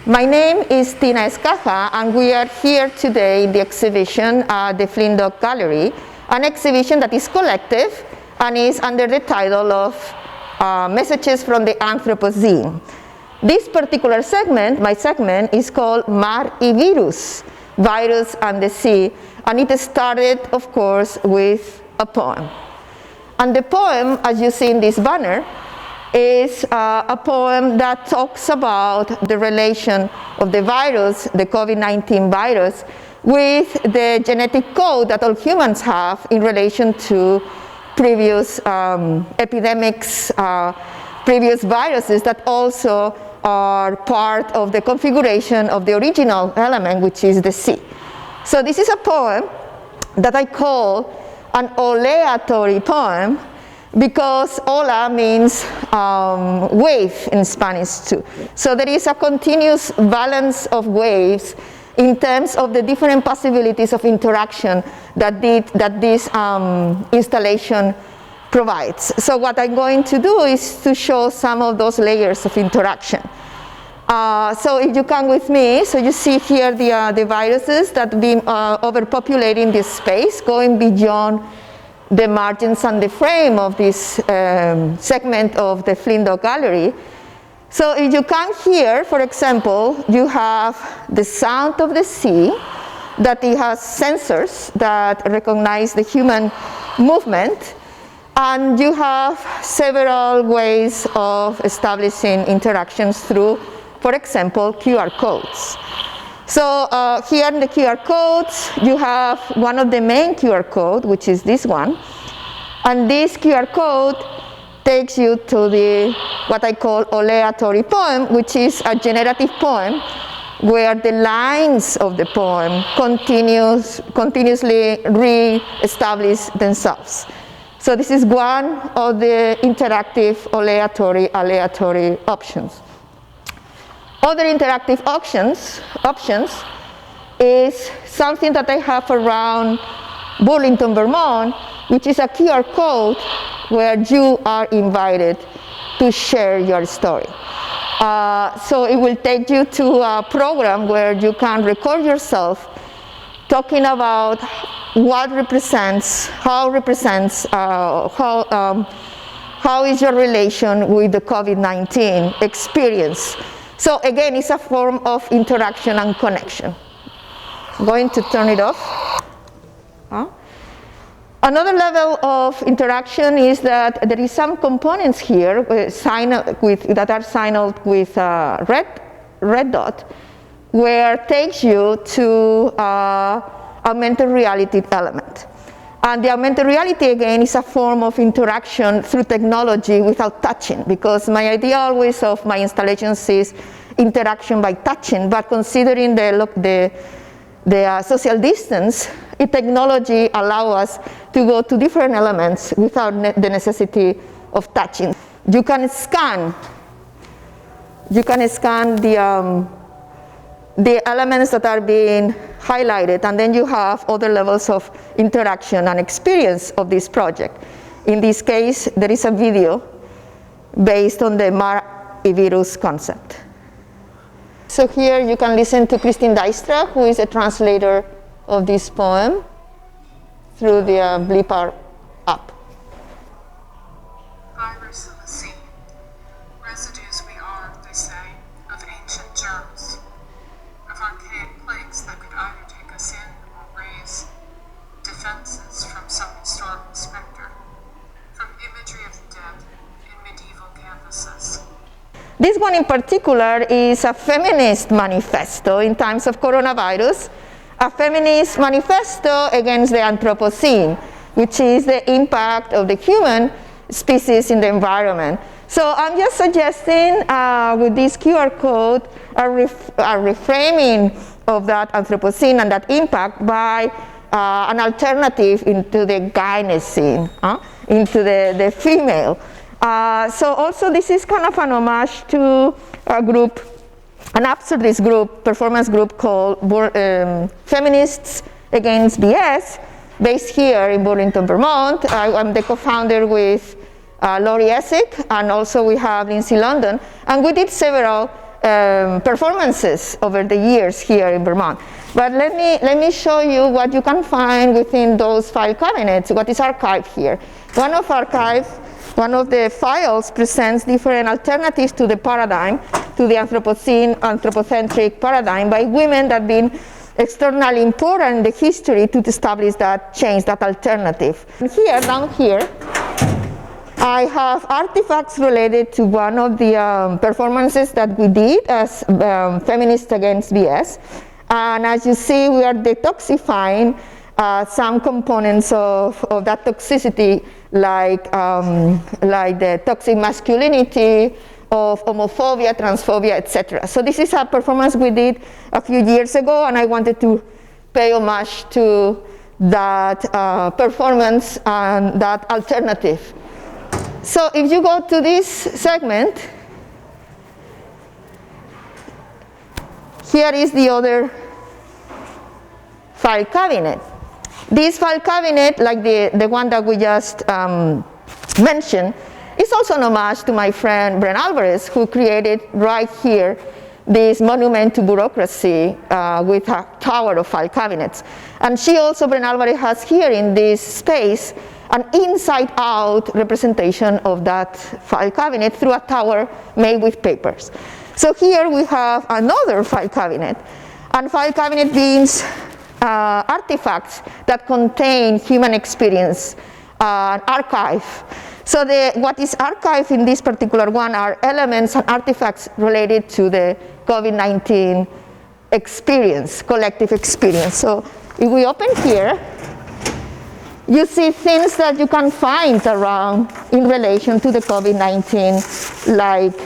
My name is Tina Escaja, and we are here today in the exhibition at the Flynndog Gallery, an exhibition that is collective and is under the title of Messages from the Anthropocene. This particular segment, my segment, is called Mar y Virus, Virus and the Sea, and it started, of course, with a poem. And the poem, as you see in this banner, is a poem that talks about the relation of the virus, the COVID-19 virus, with the genetic code that all humans have in relation to previous epidemics, previous viruses that also are part of the configuration of the original element, which is the sea. So this is a poem that I call an oleatory poem, because ola means wave in Spanish too. So there is a continuous balance of waves in terms of the different possibilities of interaction that this installation provides. So what I'm going to do is to show some of those layers of interaction. So if you come with me, so you see here the viruses that have been overpopulating this space, going beyond the margins and the frame of this segment of the Flynndog Gallery. So if you come here, for example, you have the sound of the sea, that it has sensors that recognize the human movement, and you have several ways of establishing interactions through, for example, QR codes. So here in the QR codes, you have one of the main QR code, which is this one. And this QR code takes you to the, what I call oleatory poem, which is a generative poem where the lines of the poem continuously re-establish themselves. So this is one of the interactive aleatory options. Other interactive options is something that I have around Burlington, Vermont, which is a QR code where you are invited to share your story. So it will take you to a program where you can record yourself talking about what represents, how is your relation with the COVID-19 experience. So again, it's a form of interaction and connection. I'm going to turn it off. Another level of interaction is that there is some components here that are signaled with a red dot, where it takes you to augmented reality element. And the augmented reality, again, is a form of interaction through technology without touching, because my idea always of my installations is interaction by touching, but considering the social distance, technology allows us to go to different elements without the necessity of touching. You can scan the elements that are being highlighted, and then you have other levels of interaction and experience of this project. In this case, there is a video based on the Mar y Virus concept. So here you can listen to Christine Dijkstra, who is a translator of this poem, through the Bleeper app. Virus of the sea. Residues we are, they say, of ancient germs, of archaic plagues that could either take us in or raise defenses from some historical specter, from imagery of the dead in medieval canvases. This one in particular is a feminist manifesto in times of coronavirus, a feminist manifesto against the Anthopocene, which is the impact of the human species in the environment. So I'm just suggesting with this QR code a reframing of that Anthropocene and that impact by an alternative into the Gynecene, into the female. So also this is kind of an homage to a group, an absurdist group, performance group called Feminists Against BS, based here in Burlington, Vermont. I'm the co-founder with Laurie Essick, and also we have Lindsay London, and we did several performances over the years here in Vermont. But let me show you what you can find within those file cabinets, what is archived here. One of the files presents different alternatives to the paradigm, to the Anthropocene, anthropocentric paradigm by women that have been externally important in the history to establish that change, that alternative. And here, down here, I have artifacts related to one of the performances that we did as Feminists Against BS. And as you see, we are detoxifying some components of that toxicity, like the toxic masculinity, of homophobia, transphobia, etc. So this is a performance we did a few years ago, and I wanted to pay homage to that performance and that alternative. So if you go to this segment, here is the other file cabinet. This file cabinet, like the one that we just mentioned, is also an homage to my friend Bren Alvarez, who created right here this monument to bureaucracy with a tower of file cabinets. And she also, Bren Alvarez, has here in this space an inside-out representation of that file cabinet through a tower made with papers. So here we have another file cabinet, and file cabinet means artifacts that contain human experience, archive. So what is archived in this particular one are elements and artifacts related to the COVID-19 experience, collective experience. So if we open here, you see things that you can find around in relation to the COVID-19, like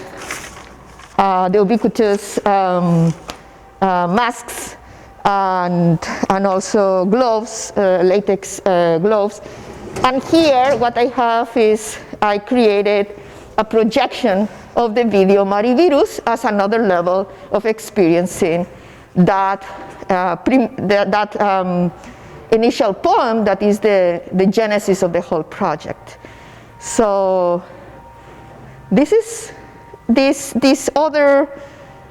the ubiquitous masks and also gloves, latex gloves. And here what I have is I created a projection of the video Marivirus as another level of experiencing that, initial poem that is the genesis of the whole project. So this is this other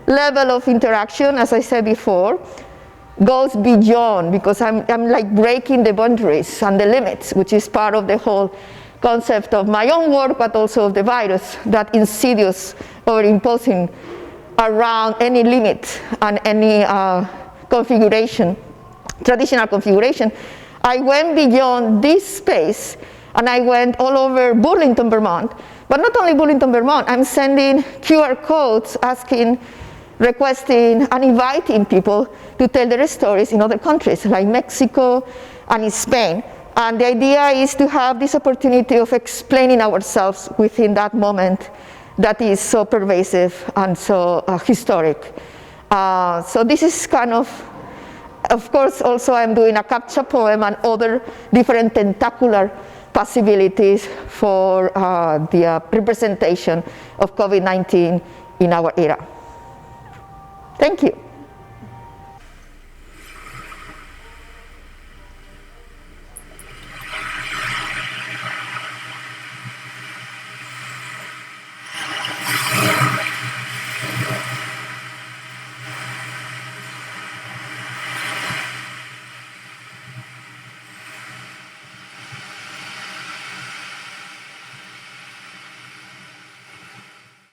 level of interaction, as I said before, goes beyond, because I'm like breaking the boundaries and the limits, which is part of the whole concept of my own work, but also of the virus, that insidious or imposing around any limit and any configuration, traditional configuration. I went beyond this space, and I went all over Burlington, Vermont. But not only Burlington, Vermont, I'm sending QR codes asking, requesting, and inviting people to tell their stories in other countries, like Mexico and in Spain. And the idea is to have this opportunity of explaining ourselves within that moment that is so pervasive and so historic. So this is kind of course, also I'm doing a captcha poem and other different tentacular possibilities for the representation of COVID-19 in our era. Thank you.